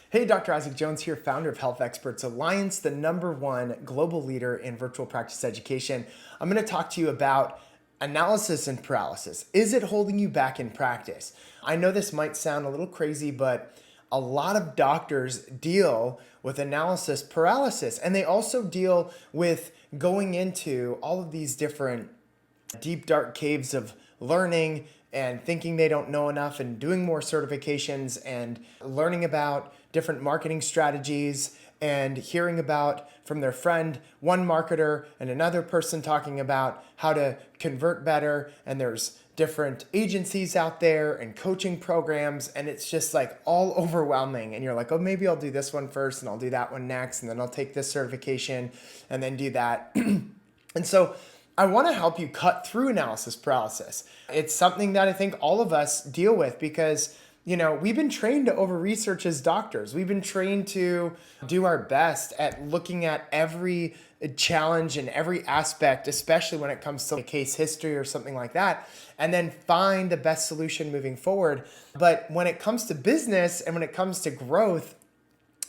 Hey, Dr. Isaac Jones here, founder of Health Experts Alliance, the #1 global leader in virtual practice education. I'm going to talk to you about analysis and paralysis. Is it holding you back in practice? I know this might sound a little crazy, but a lot of doctors deal with analysis paralysis, and they also deal with going into all of these different deep, dark caves of learning and thinking they don't know enough and doing more certifications and learning about different marketing strategies and hearing about from their friend, one marketer and another person talking about how to convert better. And there's different agencies out there and coaching programs, and it's just like all overwhelming. And you're like, oh, maybe I'll do this one first and I'll do that one next, and then I'll take this certification and then do that. And so I want to help you cut through analysis paralysis. It's something that I think all of us deal with because, we've been trained to over-research as doctors. We've been trained to do our best at looking at every challenge and every aspect, especially when it comes to a case history or something like that, and then find the best solution moving forward. But when it comes to business and when it comes to growth,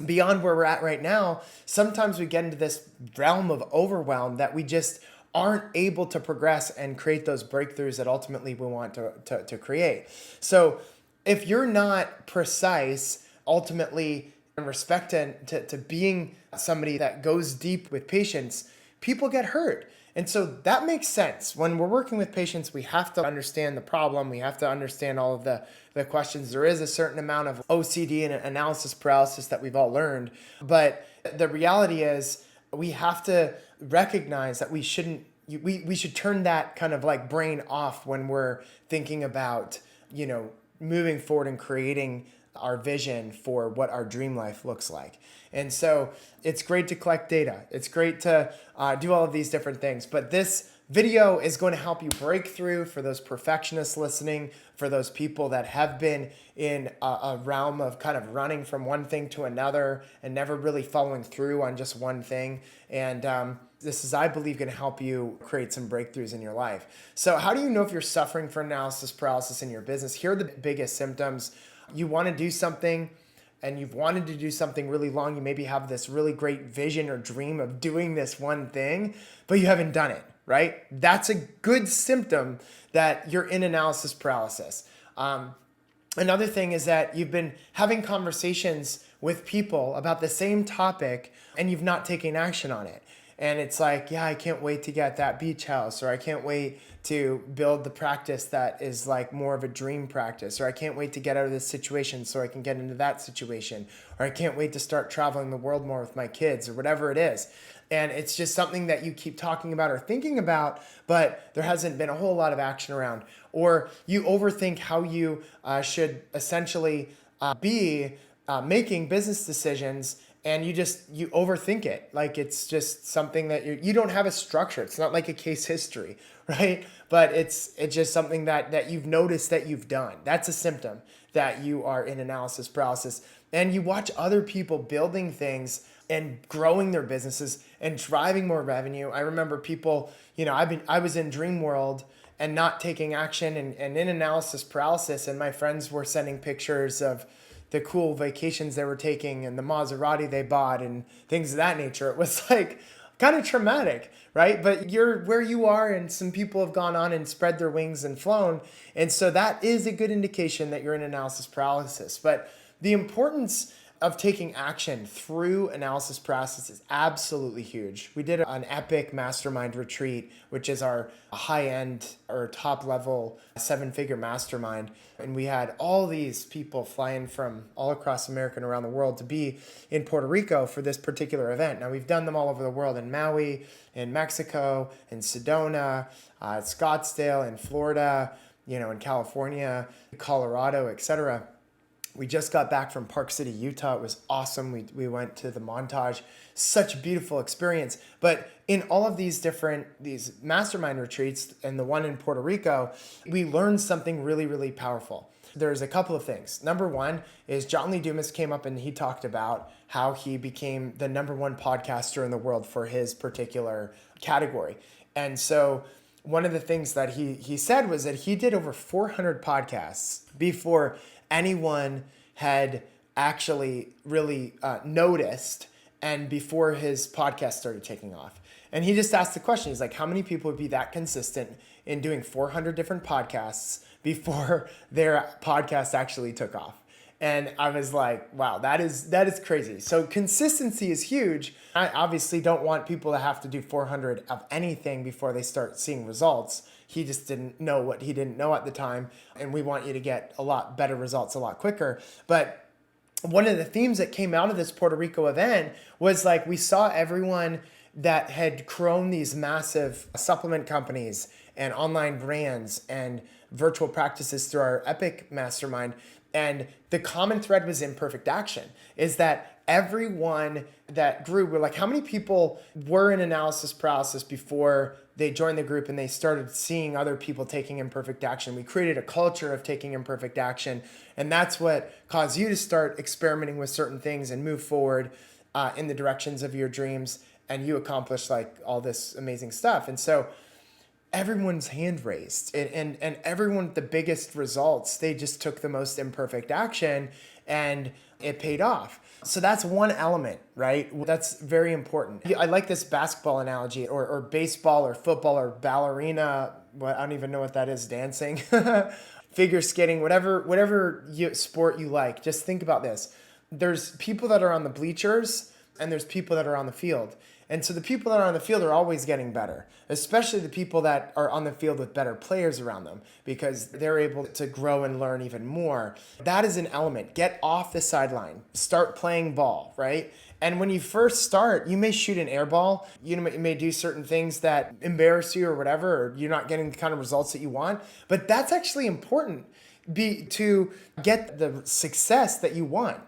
beyond where we're at right now, sometimes we get into this realm of overwhelm that we just aren't able to progress and create those breakthroughs that ultimately we want to create. So if you're not precise, ultimately, in respect to being somebody that goes deep with patients, people get hurt. And so that makes sense. When we're working with patients, we have to understand the problem. We have to understand all of the questions. There is a certain amount of OCD and analysis paralysis that we've all learned. But the reality is we have to recognize that we should turn that kind of like brain off when we're thinking about, moving forward and creating our vision for what our dream life looks like. And so it's great to collect data. It's great to do all of these different things. But this video is going to help you break through for those perfectionists listening, for those people that have been in a realm of kind of running from one thing to another and never really following through on just one thing. And this is, I believe, going to help you create some breakthroughs in your life. So how do you know if you're suffering from analysis paralysis in your business? Here are the biggest symptoms. You want to do something and you've wanted to do something really long. You maybe have this really great vision or dream of doing this one thing, but you haven't done it, right? That's a good symptom that you're in analysis paralysis. Another thing is that you've been having conversations with people about the same topic and you've not taken action on it. And it's like, yeah, I can't wait to get that beach house, or I can't wait to build the practice that is like more of a dream practice, or I can't wait to get out of this situation so I can get into that situation, or I can't wait to start traveling the world more with my kids, or whatever it is. And it's just something that you keep talking about or thinking about, but there hasn't been a whole lot of action around. Or you overthink how you should essentially be making business decisions, and you overthink it. Like it's just something that you don't have a structure. It's not like a case history, right? But it's just something that you've noticed that you've done. That's a symptom that you are in analysis paralysis. And you watch other people building things and growing their businesses and driving more revenue. I remember people, I was in dream world and not taking action and in analysis paralysis, and my friends were sending pictures of the cool vacations they were taking and the Maserati they bought and things of that nature. It was like kind of traumatic, right? But you're where you are, and some people have gone on and spread their wings and flown. And so that is a good indication that you're in analysis paralysis. But the importance of taking action through analysis paralysis is absolutely huge. We did an epic mastermind retreat, which is our high-end or top-level 7-figure mastermind. And we had all these people flying from all across America and around the world to be in Puerto Rico for this particular event. Now, we've done them all over the world, in Maui, in Mexico, in Sedona, Scottsdale, in Florida, in California, Colorado, etc. We just got back from Park City, Utah. It was awesome. We went to the Montage. Such a beautiful experience. But in all of these mastermind retreats and the one in Puerto Rico, we learned something really, really powerful. There's a couple of things. Number one is John Lee Dumas came up and he talked about how he became the #1 podcaster in the world for his particular category. And so one of the things that he said was that he did over 400 podcasts before anyone had actually really noticed, and before his podcast started taking off. And he just asked the question. He's like, how many people would be that consistent in doing 400 different podcasts before their podcast actually took off? And I was like, wow, that is crazy. So consistency is huge. I obviously don't want people to have to do 400 of anything before they start seeing results. He just didn't know what he didn't know at the time. And we want you to get a lot better results a lot quicker. But one of the themes that came out of this Puerto Rico event was like, we saw everyone that had grown these massive supplement companies and online brands and virtual practices through our Epic Mastermind. And the common thread was imperfect action, is that everyone that grew, we're like, how many people were in analysis paralysis before they joined the group and they started seeing other people taking imperfect action? We created a culture of taking imperfect action. And that's what caused you to start experimenting with certain things and move forward in the directions of your dreams. And you accomplished like all this amazing stuff. And so everyone's hand raised, and everyone with the biggest results, they just took the most imperfect action and it paid off. So that's one element, right? That's very important. I like this basketball analogy, or baseball or football or ballerina. I don't even know what that is, dancing, figure skating, whatever sport you like. Just think about this. There's people that are on the bleachers and there's people that are on the field. And so the people that are on the field are always getting better, especially the people that are on the field with better players around them, because they're able to grow and learn even more. That is an element. Get off the sideline. Start playing ball, right? And when you first start, you may shoot an air ball. You may do certain things that embarrass you or whatever, or you're not getting the kind of results that you want. But that's actually important to get the success that you want.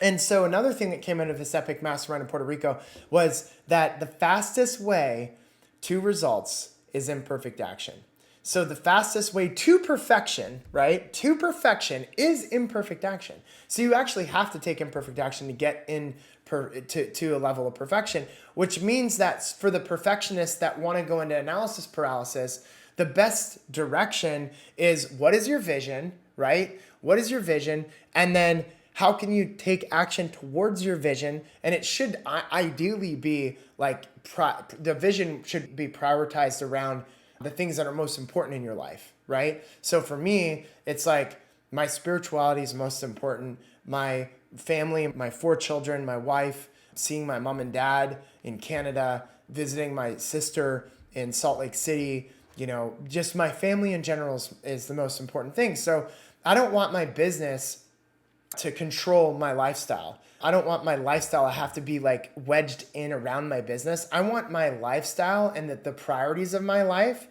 And so another thing that came out of this Epic Mastermind in Puerto Rico was that the fastest way to results is imperfect action. So the fastest way to perfection, right? To perfection is imperfect action. So you actually have to take imperfect action to get to a level of perfection, which means that for the perfectionists that want to go into analysis paralysis, the best direction is, what is your vision, right? What is your vision? And then how can you take action towards your vision? And it should ideally be like, the vision should be prioritized around the things that are most important in your life, right? So for me, it's like my spirituality is most important. My family, my 4 children, my wife, seeing my mom and dad in Canada, visiting my sister in Salt Lake City, just my family in general is the most important thing. So I don't want my business to control my lifestyle. I don't want my lifestyle to have to be like wedged in around my business. I want my lifestyle and the priorities of my life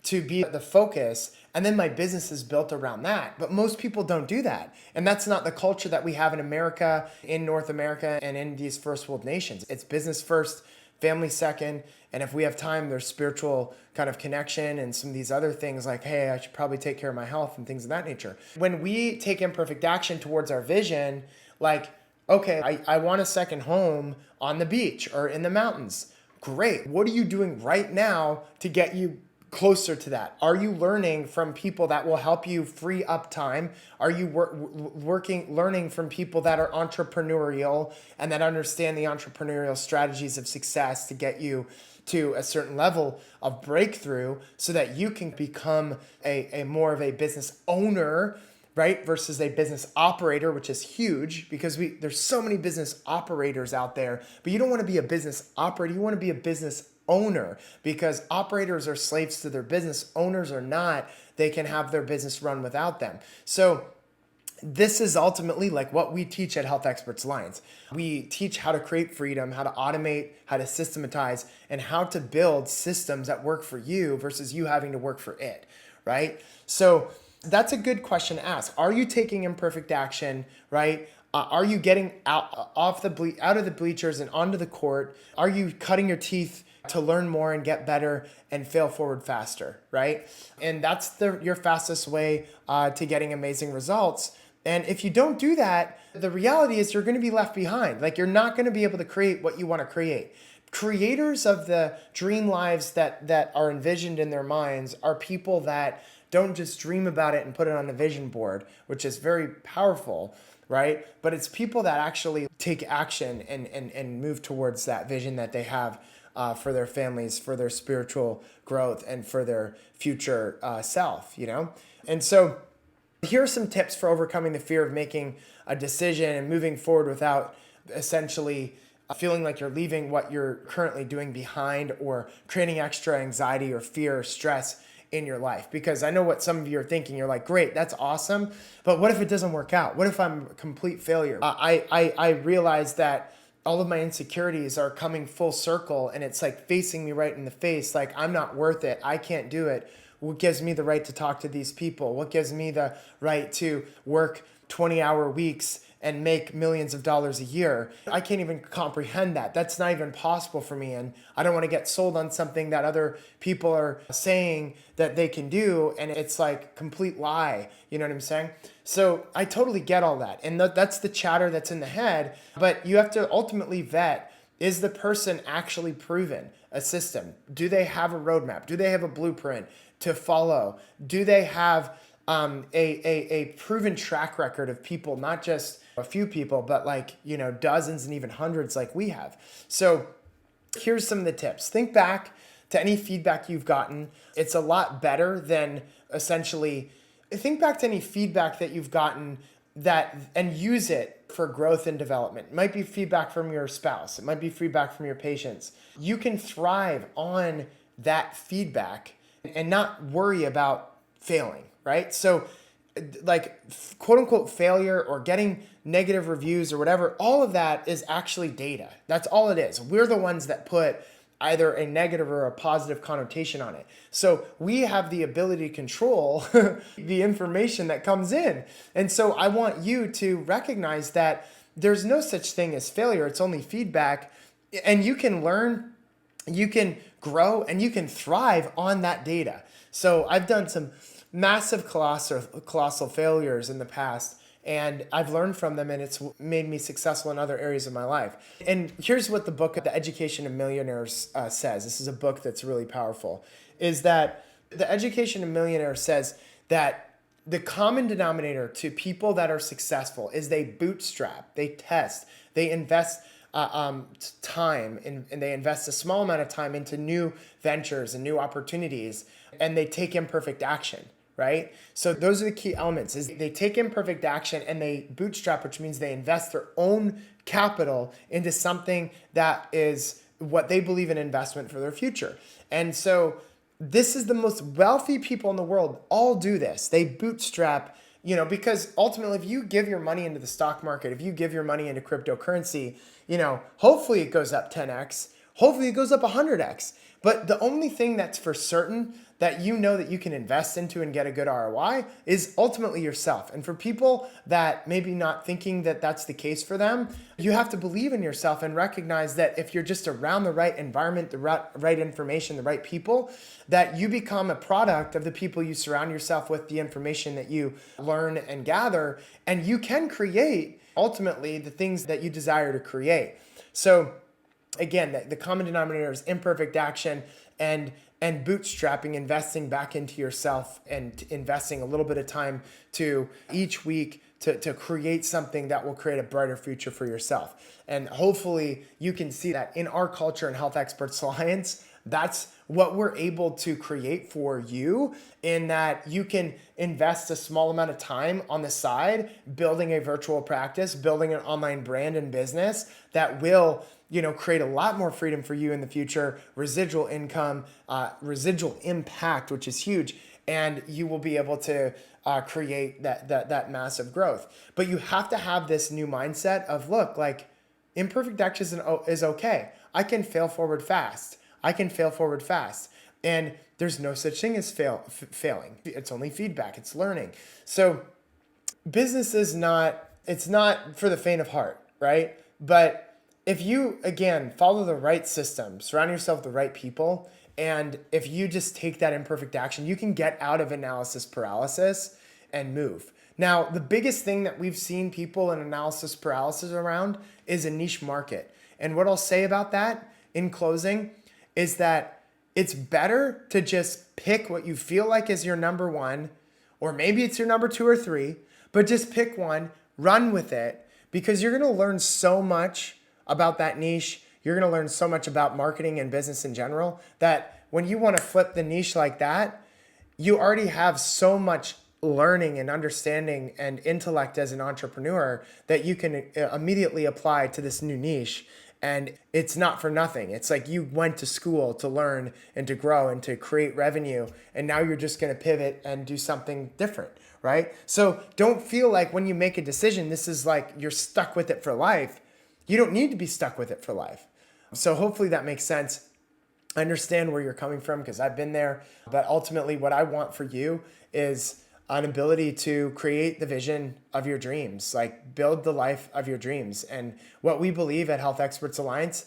to be the focus, and then my business is built around that. But most people don't do that. And that's not the culture that we have in America, in North America, and in these first world nations. It's business first, family second, and if we have time, there's spiritual kind of connection and some of these other things like, hey, I should probably take care of my health and things of that nature. When we take imperfect action towards our vision, like, okay, I want a second home on the beach or in the mountains. Great. What are you doing right now to get you closer to that? Are you learning from people that will help you free up time? Are you learning from people that are entrepreneurial and that understand the entrepreneurial strategies of success to get you to a certain level of breakthrough so that you can become a more of a business owner, right? Versus a business operator, which is huge because there's so many business operators out there, but you don't want to be a business operator. You want to be a business owner, because operators are slaves to their business. Owners are not. They can have their business run without them. So this is ultimately like what we teach at Health Experts Alliance. We teach how to create freedom, how to automate, how to systematize, and how to build systems that work for you versus you having to work for it, right? So that's a good question to ask. Are you taking imperfect action, right? Are you getting out of the bleachers and onto the court? Are you cutting your teeth to learn more and get better and fail forward faster, right? And that's your fastest way to getting amazing results. And if you don't do that, the reality is you're going to be left behind. Like, you're not going to be able to create what you want to create. Creators of the dream lives that are envisioned in their minds are people that don't just dream about it and put it on a vision board, which is very powerful, right? But it's people that actually take action and move towards that vision that they have for their families, for their spiritual growth, and for their future self, And so here are some tips for overcoming the fear of making a decision and moving forward without essentially feeling like you're leaving what you're currently doing behind or creating extra anxiety or fear or stress in your life. Because I know what some of you are thinking. You're like, great, that's awesome. But what if it doesn't work out? What if I'm a complete failure? I realize that all of my insecurities are coming full circle and it's like facing me right in the face. Like, I'm not worth it. I can't do it. What gives me the right to talk to these people? What gives me the right to work 20-hour weeks and make millions of dollars a year? I can't even comprehend that. That's not even possible for me. And I don't want to get sold on something that other people are saying that they can do. And it's like complete lie. You know what I'm saying? So I totally get all that. And that's the chatter that's in the head. But you have to ultimately vet, is the person actually proven a system? Do they have a roadmap? Do they have a blueprint to follow? Do they have a proven track record of people, not just a few people, but dozens and even hundreds like we have? So here's some of the tips. Think back to any feedback you've gotten. It's a lot better than essentially, think back to any feedback that you've gotten and use it for growth and development. It might be feedback from your spouse. It might be feedback from your patients. You can thrive on that feedback and not worry about failing, right? So like quote unquote failure or getting negative reviews or whatever, all of that is actually data. That's all it is. We're the ones that put either a negative or a positive connotation on it. So we have the ability to control the information that comes in. And so I want you to recognize that there's no such thing as failure. It's only feedback. And you can learn, you can grow, and you can thrive on that data. So I've done some massive colossal failures in the past, and I've learned from them, and it's made me successful in other areas of my life. And here's what the book, The Education of Millionaires, says. This is a book that's really powerful, is that The Education of Millionaires says that the common denominator to people that are successful is they bootstrap, they test, they invest time, and they invest a small amount of time into new ventures and new opportunities, and they take imperfect action. Right? So those are the key elements, is they take imperfect action and they bootstrap, which means they invest their own capital into something that is what they believe in investment for their future. And so this is the most wealthy people in the world all do this. They bootstrap, because ultimately if you give your money into the stock market, if you give your money into cryptocurrency, hopefully it goes up 10x, hopefully it goes up 100x. But the only thing that's for certain that that you can invest into and get a good ROI is ultimately yourself. And for people that maybe not thinking that that's the case for them, you have to believe in yourself and recognize that if you're just around the right environment, the right information, the right people, that you become a product of the people you surround yourself with, the information that you learn and gather, and you can create ultimately the things that you desire to create. So again, the common denominator is imperfect action and bootstrapping, investing back into yourself and investing a little bit of time to each week to create something that will create a brighter future for yourself. And hopefully you can see that in our Culture and Health Experts Alliance, that's what we're able to create for you, in that you can invest a small amount of time on the side, building a virtual practice, building an online brand and business that will create a lot more freedom for you in the future, residual income, residual impact, which is huge. And you will be able to create that massive growth. But you have to have this new mindset of, look, like imperfect action is okay. I can fail forward fast. And there's no such thing as failing. It's only feedback. It's learning. So business is it's not for the faint of heart, right? But if you, again, follow the right system, surround yourself with the right people, and if you just take that imperfect action, you can get out of analysis paralysis and move. Now, the biggest thing that we've seen people in analysis paralysis around is a niche market. And what I'll say about that in closing is that It's better to just pick what you feel like is your number one, or maybe it's your number two or three, but just pick one, run with it, because you're going to learn so much about that niche. You're going to learn so much about marketing and business in general that when you want to flip the niche like that, you already have so much learning and understanding and intellect as an entrepreneur that you can immediately apply to this new niche. And it's not for nothing. It's like you went to school to learn and to grow and to create revenue. And now you're just going to pivot and do something different, right? So don't feel like when you make a decision, this is like you're stuck with it for life. You don't need to be stuck with it for life. So hopefully that makes sense. I understand where you're coming from because I've been there. But ultimately what I want for you is an ability to create the vision of your dreams, like build the life of your dreams. And what we believe at Health Experts Alliance,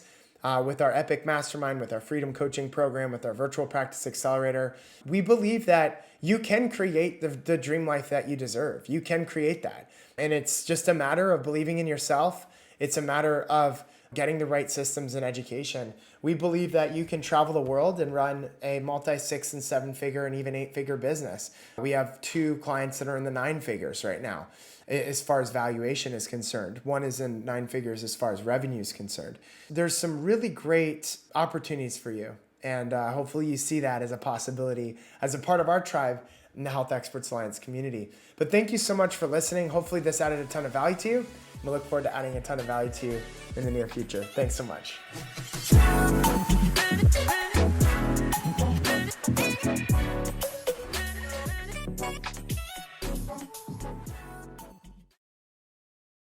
with our Epic Mastermind, with our Freedom Coaching Program, with our Virtual Practice Accelerator, we believe that you can create the dream life that you deserve. You can create that. And it's just a matter of believing in yourself. It's a matter of getting the right systems and education. We believe that you can travel the world and run a multi-6 and 7-figure and even 8-figure business. We have 2 clients that are in the 9 figures right now as far as valuation is concerned. One is in 9 figures as far as revenue is concerned. There's some really great opportunities for you. And hopefully you see that as a possibility as a part of our tribe in the Health Experts Alliance community. But thank you so much for listening. Hopefully this added a ton of value to you. We look forward to adding a ton of value to you in the near future. Thanks so much.